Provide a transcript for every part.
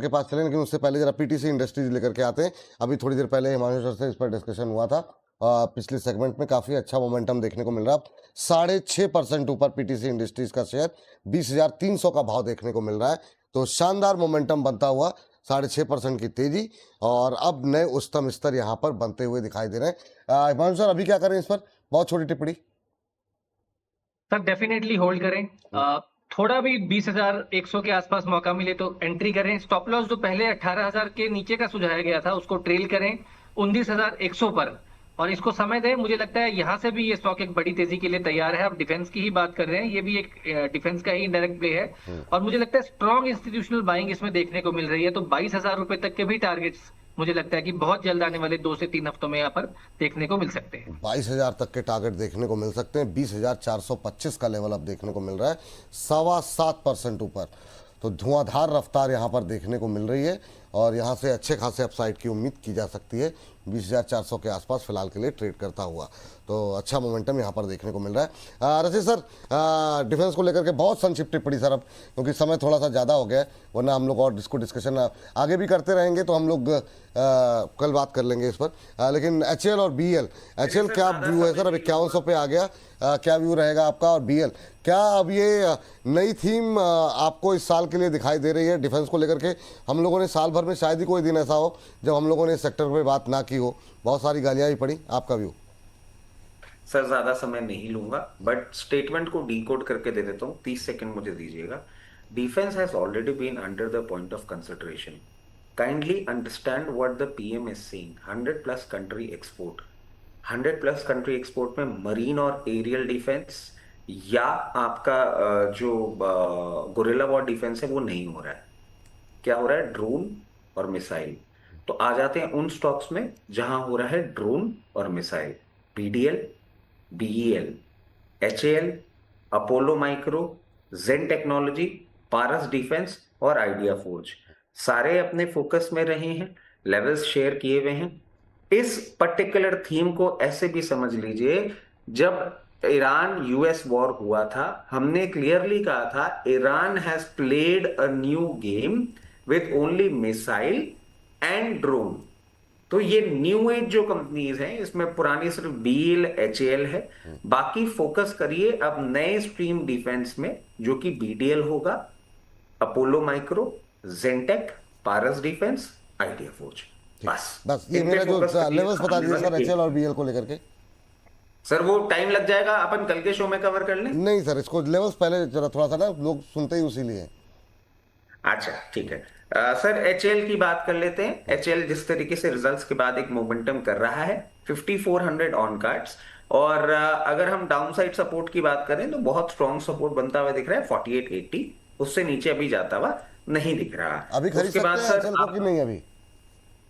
के पास चले, लेकिन उससे पहले जरा पीटीसी इंडस्ट्रीज लेकर के आते हैं। अभी थोड़ी देर पहले हिमांशु सर से इस पर डिस्कशन हुआ था। पिछले सेगमेंट में काफ़ी अच्छा मोमेंटम देखने को मिल रहा है। 6.5% ऊपर पीटीसी इंडस्ट्रीज का शेयर 20,300 का भाव देखने को मिल रहा है। तो शानदार मोमेंटम बनता हुआ 6.5% की तेजी और अब नए उच्चतम स्तर यहाँ पर बनते हुए दिखाई दे रहे हैं। हिमांशु सर अभी क्या करें इस पर, बहुत छोटी टिप्पणी। सर डेफिनेटली होल्ड करें। थोड़ा भी 20,100 के आसपास मौका मिले तो एंट्री करें। स्टॉप लॉस जो पहले 18,000 के नीचे का सुझाया गया था उसको ट्रेल करें 19,100 पर और इसको समय दें। मुझे लगता है यहां से भी ये स्टॉक एक बड़ी तेजी के लिए तैयार है। आप डिफेंस की ही बात कर रहे हैं, ये भी एक डिफेंस का ही इंडायरेक्ट प्ले है और मुझे लगता है स्ट्रॉन्ग इंस्टीट्यूशनल बाइंग इसमें देखने को मिल रही है। तो 22,000 रुपए तक के भी टारगेट्स मुझे लगता है कि बहुत जल्द आने वाले 2 से 3 हफ्तों में यहाँ पर देखने को मिल सकते हैं। 22,000 तक के टारगेट देखने को मिल सकते हैं। 20,425 का लेवल अब देखने को मिल रहा है, 7.25% ऊपर। तो धुआंधार रफ्तार यहाँ पर देखने को मिल रही है और यहाँ से अच्छे खासे अपसाइड की उम्मीद की जा सकती है। 20,400 के आसपास फिलहाल के लिए ट्रेड करता हुआ, तो अच्छा मोमेंटम यहाँ पर देखने को मिल रहा है। रशीद सर, डिफेंस को लेकर के बहुत संक्षिप्त टिप्पणी सर, अब क्योंकि समय थोड़ा सा ज़्यादा हो गया है, वरना हम लोग और इसको डिस्कशन आगे भी करते रहेंगे, तो हम लोग कल बात कर लेंगे इस पर। लेकिन एचएल और बीएल, एचएल क्या व्यू है सर? अब 5100 पे आ गया, क्या व्यू रहेगा आपका? और बीएल क्या अब ये नई थीम आपको इस साल के लिए दिखाई दे रही है डिफेंस को लेकर के? हम लोगों ने साल भर में शायद ही कोई दिन ऐसा हो जब हम लोगों ने इस सेक्टर पे बात ना की हो, बहुत सारी गालियां भी पड़ी। आपका व्यू? सर ज्यादा समय नहीं लूंगा, बट स्टेटमेंट को डीकोड करके दे देता हूं, 30 सेकंड मुझे दीजिएगा। Defence has already been under the point of consideration. Kindly understand what the PM is saying. 100+ country export, 100+ country export में मरीन और एरियल डिफेंस या आपका जो गोरिल्ला वॉर डिफेंस है वो नहीं हो रहा है। क्या हो रहा है? ड्रोन और मिसाइल। तो आ जाते हैं उन स्टॉक्स में जहां हो रहा है ड्रोन और missile. BDL, BEL, HAL, Apollo Micro, Zen Technology, Paras Defence और आइडिया फोर्ज सारे अपने फोकस में रहे हैं, लेवल्स शेयर किए हुए हैं। इस पर्टिकुलर थीम को ऐसे भी समझ लीजिए, जब ईरान यूएस वॉर हुआ था हमने क्लियरली कहा था Iran has played a new game with only missile and drone. तो ये न्यू एज जो कंपनीज हैं इसमें पुरानी सिर्फ बीएल एचएएल है, बाकी फोकस करिए अब नए स्ट्रीम डिफेंस में जो कि बीडीएल होगा, अपोलो माइक्रो, जेनटेक, पारस डिफेंस, आइडिया फोर्ज। बस ये मेरा जो लेवल्स बता दीजिए सर एचएल और बीएल को लेकर के। सर वो टाइम लग जाएगा, अपन कल के शो में कवर कर लें। नहीं सर, इसको लेवल्स पहले जरा थोड़ा सा ना लोग सुनते ही उसी लिए। अच्छा ठीक है। सर एचएल की बात कर लेते हैं। एचएल जिस तरीके से रिजल्ट्स के बाद एक मोमेंटम कर रहा है, 5400 ऑन कार्ड्स, और अगर हम डाउन साइड सपोर्ट की बात करें तो बहुत स्ट्रॉन्ग सपोर्ट बनता हुआ दिख रहा है 4880। उससे नीचे अभी जाता हुआ नहीं दिख रहा। अभी खरीद सकते हैं एचएल को कि नहीं? अभी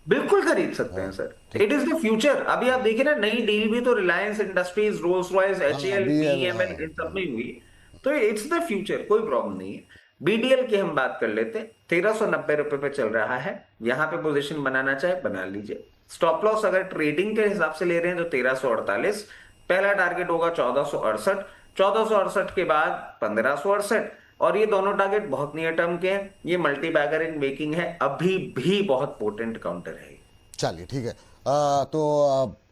बिल्कुल खरीद सकते हैं sir, it is the future. अभी आप देखिए ना, नई डील भी तो Reliance Industries, Rolls Royce, HAL, BEML इन सब में हुई, तो इट्स द फ्यूचर, कोई प्रॉब्लम नहीं है। बीडीएल की हम बात कर लेते हैं, 1390 रुपए पे चल रहा है। यहां पे पोजीशन बनाना चाहे बना लीजिए। स्टॉप लॉस अगर ट्रेडिंग के हिसाब से ले रहे हैं तो 1348, पहला टारगेट होगा 1468, 1468 के बाद 1568, और ये दोनों टारगेट बहुत नियर टर्म के हैं। ये मल्टी बैगर इन मेकिंग है, अभी भी बहुत पोटेंट काउंटर है। चलिए ठीक है।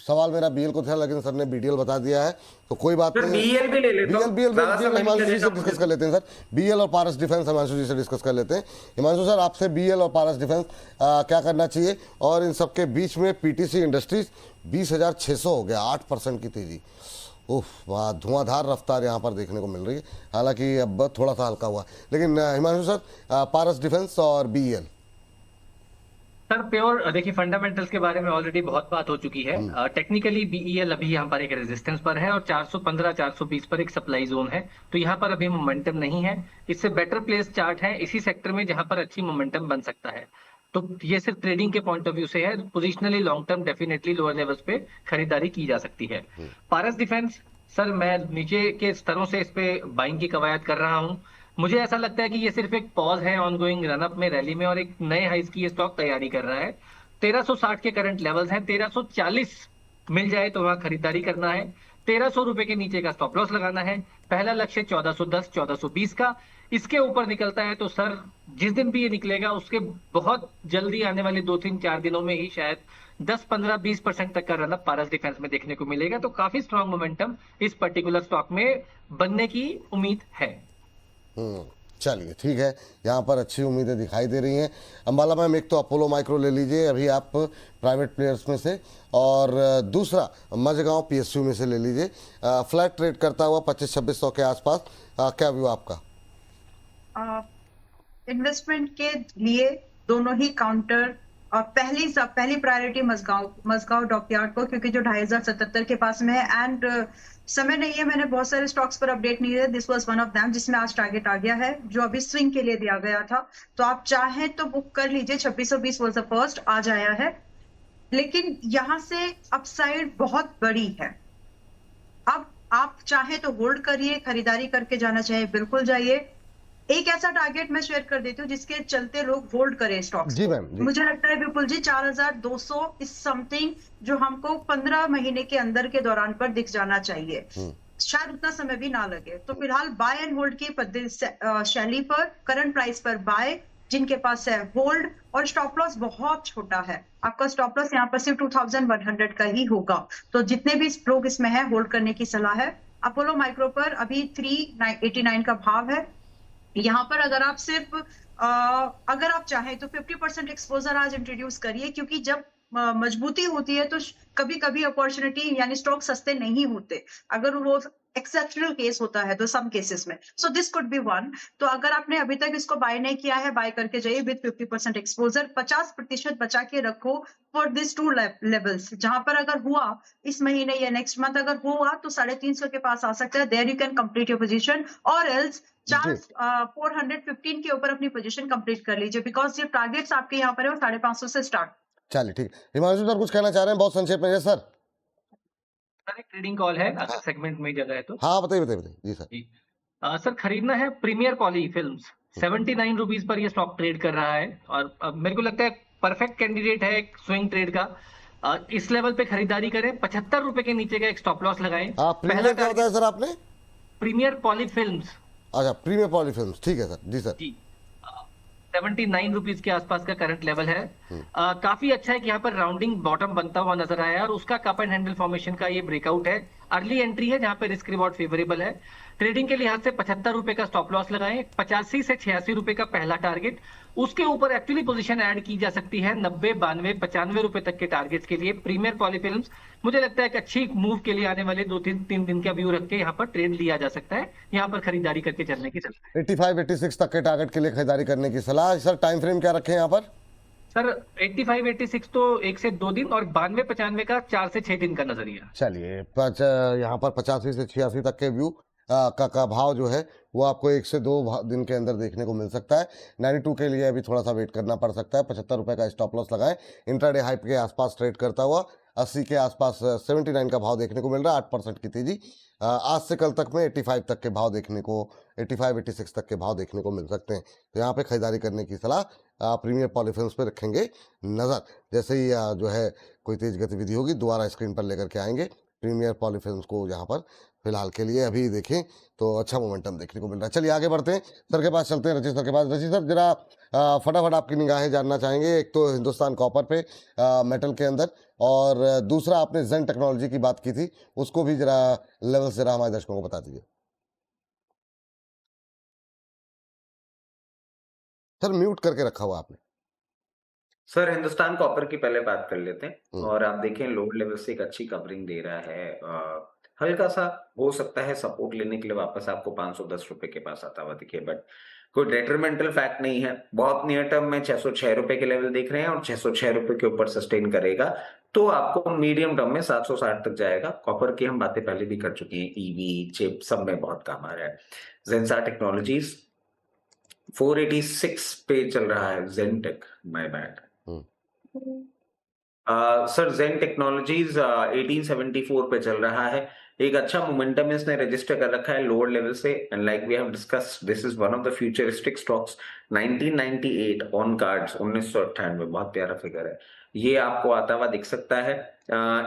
सवाल मेरा बीएल को था, लेकिन सर ने बीडीएल बता दिया है, तो कोई बात नहीं। बीएल भी ले लेते हैं, बीएल हिमांशु जी से डिस्कस कर लेते हैं सर। बीएल और पारस डिफेंस हिमांशु जी से डिस्कस कर लेते हैं। हिमांशु सर, आपसे बीएल और पारस डिफेंस क्या करना चाहिए? और इन सबके बीच में पीटीसी इंडस्ट्रीज 20,600 हो गया, 8% की तेजी। उफ, वाह, धुआंधार रफ्तार यहाँ पर देखने को मिल रही है। हालांकि अब थोड़ा सा हल्का हुआ, लेकिन हिमांशु सर, पारस डिफेंस और बीएल। सर प्योर देखिए, फंडामेंटल्स के बारे में ऑलरेडी बहुत बात हो चुकी है। टेक्निकली बीईएल अभी यहाँ पर एक रेजिस्टेंस पर है और 415 420 पर एक सप्लाई जोन है, तो यहाँ पर अभी मोमेंटम नहीं है। इससे बेटर प्लेस चार्ट है इसी सेक्टर में जहां पर अच्छी मोमेंटम बन सकता है। तो ये सिर्फ ट्रेडिंग के पॉइंट ऑफ व्यू से है। Positionally long term definitely lower levels पे खरीदारी की जा सकती है। पारस डिफेंस सर, मैं नीचे के स्तरों से इस पे बाइंग की कवायद कर रहा हूँ। मुझे ऐसा लगता है कि ये सिर्फ एक पॉज है ऑनगोइंग रनअप में, रैली में, और एक नए हाइस की ये स्टॉक तैयारी कर रहा है। 1360 के करंट लेवल्स हैं, 1340 मिल जाए तो वहां खरीदारी करना है। 1300 रुपए के नीचे का स्टॉप लॉस लगाना है। पहला लक्ष्य 1410 1420 का। इसके ऊपर निकलता है तो सर जिस दिन भी ये निकलेगा उसके बहुत जल्दी आने वाले 2-3-4 दिनों में ही शायद 10-15-20% तक का रनअप पारस डिफेंस में देखने को मिलेगा। तो काफी स्ट्रांग मोमेंटम इस पर्टिकुलर स्टॉक में बनने की उम्मीद है। चलिए ठीक है, यहाँ पर अच्छी उम्मीदें दिखाई दे रही हैं। अंबाला मैम, एक तो अपोलो माइक्रो ले लीजिए अभी आप प्राइवेट प्लेयर्स में से, और दूसरा मझगांव पीएसयू में से ले लीजिए। फ्लैट ट्रेड करता हुआ 25-2600 के आसपास। क्या व्यू आपका? इन्वेस्टमेंट के लिए दोनों ही काउंटर, और पहली प्रायोरिटी मझगांव डॉकयार्ड को, क्योंकि जो 2577 के पास में है। एंड समय नहीं है, मैंने बहुत सारे स्टॉक्स पर अपडेट नहीं दिया, this was one of them जिसमें आज टारगेट आ गया है जो अभी स्विंग के लिए दिया गया था। तो आप चाहें तो बुक कर लीजिए, 2620 वाज द फर्स्ट, आज आया है। लेकिन यहां से अपसाइड बहुत बड़ी है। अब आप चाहें तो होल्ड करिए, खरीदारी करके जाना चाहे बिल्कुल जाइए। एक ऐसा टारगेट मैं शेयर कर देती हूँ जिसके चलते लोग होल्ड करें स्टॉक्स। जी मैम, जी। मुझे लगता है विपुल जी 4200 इज समथिंग जो हमको 15 महीने के अंदर के दौरान पर दिख जाना चाहिए। शायद उतना समय भी ना लगे। तो फिलहाल बाय एंड होल्ड की शैली पर, करंट प्राइस पर बाय, जिनके पास है होल्ड। और स्टॉप लॉस बहुत छोटा है, आपका स्टॉप लॉस यहाँ पर सिर्फ 2100 का ही होगा। तो जितने भी लोग इसमें है, होल्ड करने की सलाह है। अपोलो माइक्रो पर अभी 389 का भाव है। यहाँ पर अगर आप अगर आप चाहें तो 50% एक्सपोजर आज इंट्रोड्यूस करिए, क्योंकि जब मजबूती होती है तो कभी कभी अपॉर्चुनिटी यानी स्टॉक सस्ते नहीं होते, अगर वो एक्सेप्शनल केस होता है तो सम केसेस में। So this could be one. तो अगर आपने अभी तक इसको बाय नहीं किया है, बाय करके जाइए विद 50% एक्सपोजर। 50% बचा के रखो फॉर दिस टू लेवल्स, जहां पर अगर हुआ इस महीने या नेक्स्ट मंथ अगर हुआ तो 350 के पास आ सकता है। There you can complete your position, और एल्स 415 के ऊपर अपनी पोजीशन कंप्लीट कर लीजिए, बिकॉज ये टारगेट्स आपके यहाँ पर है वो 550 से स्टार्ट। चलिए ठीक। हिमांशु सर कुछ कहना चाह रहे हैं बहुत संक्षेप में? सर सर एक ट्रेडिंग कॉल है, अगर सेगमेंट में जगह है तो। हाँ बताइए बताइए बताइए। जी सर। जी सर, खरीदना है premiere poly films. 79 rupees per ये स्टॉक ट्रेड कर रहा है, और मेरे को लगता है परफेक्ट कैंडिडेट है एक स्विंग ट्रेड का। इस लेवल पे खरीदारी करें, 75 रुपए के नीचे का एक स्टॉप लॉस लगाएं। प्रीमियर क्या होता है सर आपने? Premier poly films. अच्छा, प्रीमियर पॉली फिल्म्स, ठीक है सर। जी सर। जी 79 रुपीज के आसपास का करंट लेवल है। काफी अच्छा है कि यहाँ पर राउंडिंग बॉटम बनता हुआ नजर आया, और उसका कप एंड हैंडल फॉर्मेशन का ये ब्रेकआउट है। अर्ली एंट्री है जहाँ पे रिस्क रिवॉर्ड फेवरेबल है। ट्रेडिंग के लिहाज से 75 रुपए का स्टॉप लॉस लगाएं। 85 से 86 रुपए का पहला टारगेट, उसके ऊपर एक्चुअली पोजीशन ऐड की जा सकती है 90, 92, 95 रुपए तक के टारगेट्स के लिए। प्रीमियर पॉली फिल्म्स मुझे लगता है एक अच्छी मूव के लिए आने वाले 2-3 दिन का व्यू रख के यहाँ पर ट्रेड लिया जा सकता है, यहाँ पर खरीदारी करके चलने की सलाह है। 85-86 तक के टारगेट के लिए खरीदारी करने की सलाह। सर टाइम फ्रेम क्या रखें यहाँ पर? सर 85-86 तो 1 से 2 दिन, और 92-95 का 4 से 6 दिन का नजरिया। चलिए यहाँ पर 85 से 86 तक के व्यू का भाव जो है वो आपको 1 से 2 दिन के अंदर देखने को मिल सकता है। 92 के लिए अभी थोड़ा सा वेट करना पड़ सकता है। 75 रुपए का स्टॉप लॉस लगाएं। इंट्राडे हाइप के आसपास ट्रेड करता हुआ 80 के आसपास 79 का भाव देखने को मिल रहा है। 8% की तेजी आज से कल तक में 85 तक के भाव देखने को, 85-86 तक के भाव देखने को मिल सकते हैं। तो यहाँ पे खरीदारी करने की सलाह प्रीमियर पॉलीफिल्म्स पे रखेंगे नज़र। जैसे ही जो है कोई तेज गतिविधि होगी दोबारा स्क्रीन पर लेकर के आएंगे। प्रीमियर पॉलीफिल्म्स को यहाँ पर फिलहाल के लिए अभी देखें तो अच्छा मोमेंटम देखने को मिल रहा है। चलिए आगे बढ़ते हैं, सर के पास चलते हैं, रचित सर के पास। रचित सर जरा फटाफट आपकी निगाहें जानना चाहेंगे। एक तो हिंदुस्तान कॉपर पे मेटल के अंदर, और दूसरा आपने जेन टेक्नोलॉजी की बात की थी, उसको भी जरा लेवल से हमारे दर्शकों को बता दीजिए। सर म्यूट करके रखा हुआ आपने। सर हिंदुस्तान कॉपर की पहले बात कर लेते हैं, और आप देखें लोड लेवल से एक अच्छी कवरिंग दे रहा है। हल्का सा हो सकता है सपोर्ट लेने के लिए वापस आपको 510 रुपए के पास आता हुआ दिखे, बट कोई डेट्रीमेंटल फैक्ट नहीं है। बहुत नियर टर्म में 606 रुपए के लेवल देख रहे हैं, और 606 रुपए के ऊपर सस्टेन करेगा तो आपको मीडियम टर्म में 760 तक जाएगा। कॉपर की हम बातें पहले भी कर चुके हैं, ईवी चिप सब में बहुत काम आ रहा है। जेनसार टेक्नोलॉजीज 486 पे चल रहा है। Zen Tech, my bad. Sir Zen Technologies 1874 पे चल रहा है। एक अच्छा मोमेंटम इसने रजिस्टर कर रखा है लोअर लेवल से, and like we have discussed this is one of the futuristic stocks. 1998 on cards, 1998, बहुत प्यारा फिगर है। ये आपको आता हुआ दिख सकता है।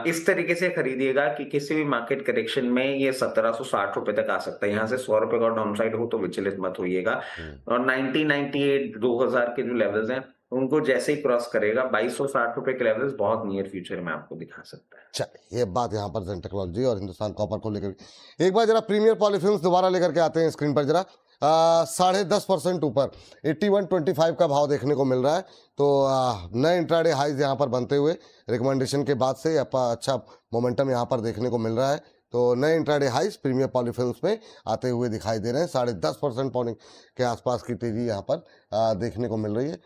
इस तरीके से खरीदिएगा कि किसी भी मार्केट करेक्शन में ये 1760 रुपए तक आ सकता है। यहाँ से 100 रुपए का डाउनसाइड हो तो विचलित मत होइएगा। और 1998 2000 के जो लेवल्स हैं उनको जैसे ही क्रॉस करेगा 2260 रुपए के लेवल्स बहुत नियर फ्यूचर में आपको दिखा सकता है। चलिए, ये बात यहाँ पर जेन टेक्नोलॉजी और हिंदुस्तान कॉपर को लेकर एक बार जरा प्रीमियर पॉलीफिल्म्स दोबारा लेकर के आते हैं स्क्रीन पर जरा। 10.5% ऊपर 8125 का भाव देखने को मिल रहा है। तो नए इंट्राडे हाइज यहाँ पर बनते हुए रिकमेंडेशन के बाद से अच्छा मोमेंटम यहाँ पर देखने को मिल रहा है। तो नए इंट्राडे हाइज प्रीमियर पॉलीफिल्म्स में आते हुए दिखाई दे रहे हैं। 10.5% पॉइंट के आसपास की तेजी यहाँ पर देखने को मिल रही है।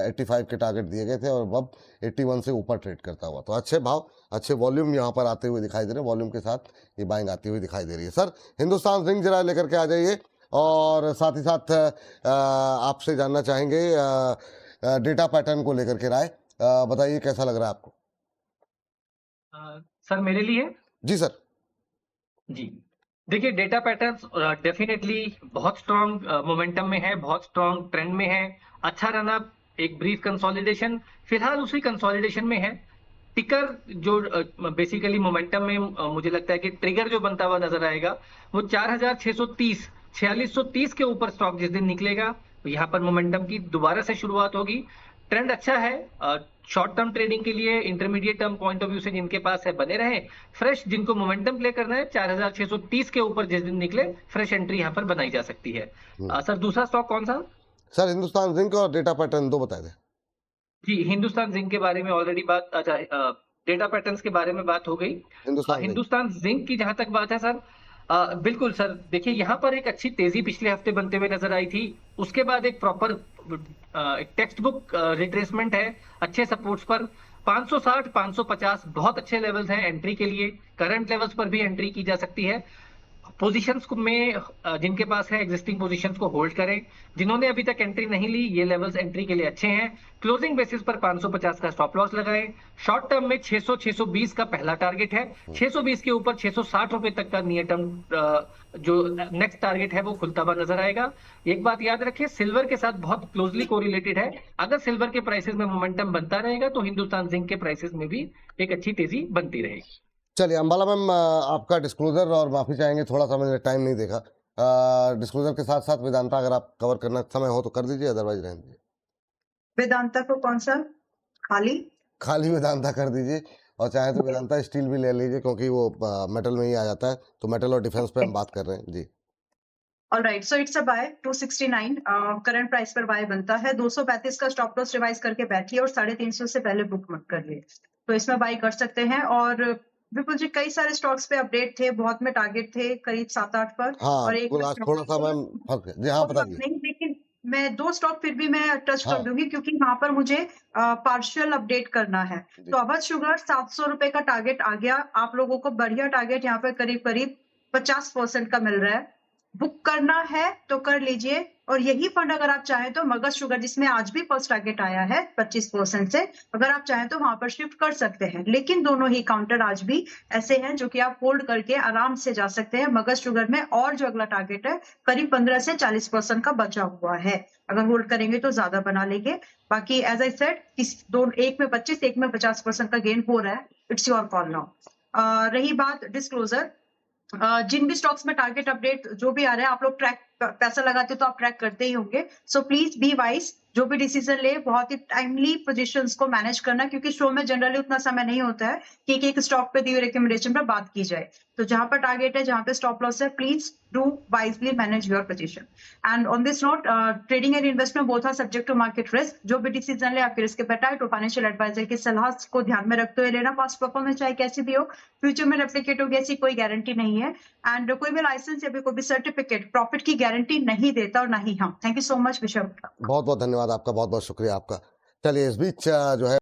85 के टारगेट दिए गए थे और अब 81 से ऊपर ट्रेड करता हुआ। तो अच्छे भाव, अच्छे वॉल्यूम यहाँ पर आते हुए दिखाई दे रहे हैं। वॉल्यूम के साथ ये बाइंग आती हुई दिखाई दे रही है। सर, हिंदुस्तान जिंक जरा लेकर के आ जाइए, और साथ ही साथ आपसे जानना चाहेंगे डेटा पैटर्न को लेकर के राय बताइए, कैसा लग रहा है आपको? सर मेरे लिए जी सर। जी, देखिए डेटा पैटर्न्स डेफिनेटली बहुत स्ट्रॉन्ग मोमेंटम में है, बहुत स्ट्रॉन्ग ट्रेंड में है। अच्छा रन अप, एक ब्रीफ कंसोलिडेशन, फिलहाल उसी कंसोलिडेशन में है। टिकर जो बेसिकली मोमेंटम में मुझे लगता है कि ट्रिगर जो बनता हुआ नजर आएगा वो 4630 4630 के ऊपर स्टॉक जिस दिन निकलेगा यहाँ पर मोमेंटम की दोबारा से शुरुआत होगी। ट्रेंड अच्छा है शॉर्ट टर्म ट्रेडिंग के लिए, intermediate term point of view से जिनके पास है बने रहे। फ्रेश जिनको मोमेंटम प्ले करना है 4630 के ऊपर जिस दिन निकले फ्रेश एंट्री यहाँ पर बनाई जा सकती है। सर दूसरा स्टॉक कौन सा? सर हिंदुस्तान जिंक और डेटा पैटर्न दो बताए थे। जी, हिंदुस्तान जिंक के बारे में ऑलरेडी बात, अच्छा डेटा पैटर्न्स के बारे में बात हो गई। हिंदुस्तान जिंक की जहां तक बात है सर, बिल्कुल सर, देखिए यहाँ पर एक अच्छी तेजी पिछले हफ्ते बनते हुए नजर आई थी। उसके बाद एक प्रॉपर एक टेक्स्ट बुक रिट्रेसमेंट है अच्छे सपोर्ट्स पर। 560 550 बहुत अच्छे लेवल्स हैं एंट्री के लिए। करंट लेवल्स पर भी एंट्री की जा सकती है। पोजीशंस में जिनके पास है एग्जिस्टिंग पोजीशंस को होल्ड करें। जिन्होंने अभी तक एंट्री नहीं ली, ये लेवल्स एंट्री के लिए अच्छे हैं। क्लोजिंग बेसिस पर 550 का स्टॉप लॉस लगाएं। शॉर्ट टर्म में 600 620 का पहला टारगेट है। 620 के ऊपर 660 रुपए तक का नियर टर्म जो नेक्स्ट टारगेट है वो खुलता हुआ नजर आएगा। एक बात याद रखिए, सिल्वर के साथ बहुत क्लोजली कोरिलेटेड है। अगर सिल्वर के प्राइसेस में मोमेंटम बनता रहेगा तो हिंदुस्तान जिंक के प्राइसेस में भी एक अच्छी तेजी बनती रहेगी। चलिए अंबाला मैम, आपका डिस्क्लोजर, और माफ़ी चाहेंगे थोड़ा सा मैंने टाइम नहीं देखा। डिस्क्लोजर के साथ साथ वेदांता अगर आप कवर करना समय हो तो कर दीजिए, अदरवाइज रहने दीजिए। वेदांता को कौन सा? खाली वेदांता कर दीजिए, और चाहे तो वेदांता स्टील भी ले लीजिए क्योंकि वो मेटल में ही आ जाता है। तो मेटल और डिफेंस पे हम बात कर रहे हैं जी। Alright, so it's a buy 269 current price पर बाय बनता है। 235 का स्टॉप लॉस रिवाइज करके बैठिए और 350 से पहले बुक मत करिए। तो इसमें बाय कर सकते हैं। और विपुल जी, कई सारे स्टॉक्स पे अपडेट थे, बहुत में टारगेट थे करीब 7-8 पर। हाँ, और एक आज थोड़ा सा मैम फर्क है जी। हाँ बताइए। नहीं, लेकिन मैं 2 स्टॉक फिर भी मैं टच हाँ। कर दूंगी क्योंकि वहां पर मुझे पार्शियल अपडेट करना है। तो अवध शुगर 700 रुपए का टारगेट आ गया। आप लोगों को बढ़िया टारगेट यहाँ पे करीब करीब 50% का मिल रहा है। बुक करना है तो कर लीजिए। और यही फंड अगर आप चाहें तो मगध शुगर, जिसमें आज भी फर्स्ट टारगेट आया है 25% से, अगर आप चाहें तो वहां पर शिफ्ट कर सकते हैं। लेकिन दोनों ही काउंटर आज भी ऐसे हैं जो कि आप होल्ड करके आराम से जा सकते हैं। मगध शुगर में और जो अगला टारगेट है करीब 15 से 40% का बचा हुआ है। अगर होल्ड करेंगे तो ज्यादा बना लेंगे। बाकी एज आई सेड, एक में 25 एक में 50% का गेन हो रहा है। It's your call now. रही बात डिस्क्लोजर, जिन भी स्टॉक्स में टारगेट अपडेट जो भी आ रहा है, आप लोग ट्रैक पैसा लगाते हो तो आप ट्रैक करते ही होंगे। सो प्लीज बी वाइज, जो भी डिसीजन ले बहुत ही टाइमली पोजीशंस को मैनेज करना, क्योंकि शो में जनरली उतना समय नहीं होता है कि एक स्टॉक पे दी हुई रिकमेंडेशन पर बात की जाए। तो जहां पर टारगेट है, जहां पे स्टॉप लॉस है, please do wisely manage your position. And on this note, trading and investment both are subject to market risk. जो भी डिसीजन ले आपके रिस्क एपेटाइट और फाइनेंशियल एडवाइजर की सलाह को ध्यान में रखते हुए लेना। पास्ट परफॉर्मेंस चाहे कैसी भी हो, फ्यूचर में रेप्लिकेट होगी ऐसी कोई गारंटी नहीं है। एंड कोई भी लाइसेंस या कोई भी सर्टिफिकेट प्रॉफिट की गारंटी नहीं देता, और ना ही हम। थैंक यू सो मच विशव। बहुत बहुत धन्यवाद आपका, बहुत बहुत शुक्रिया आपका। चलिए इस बीच जो है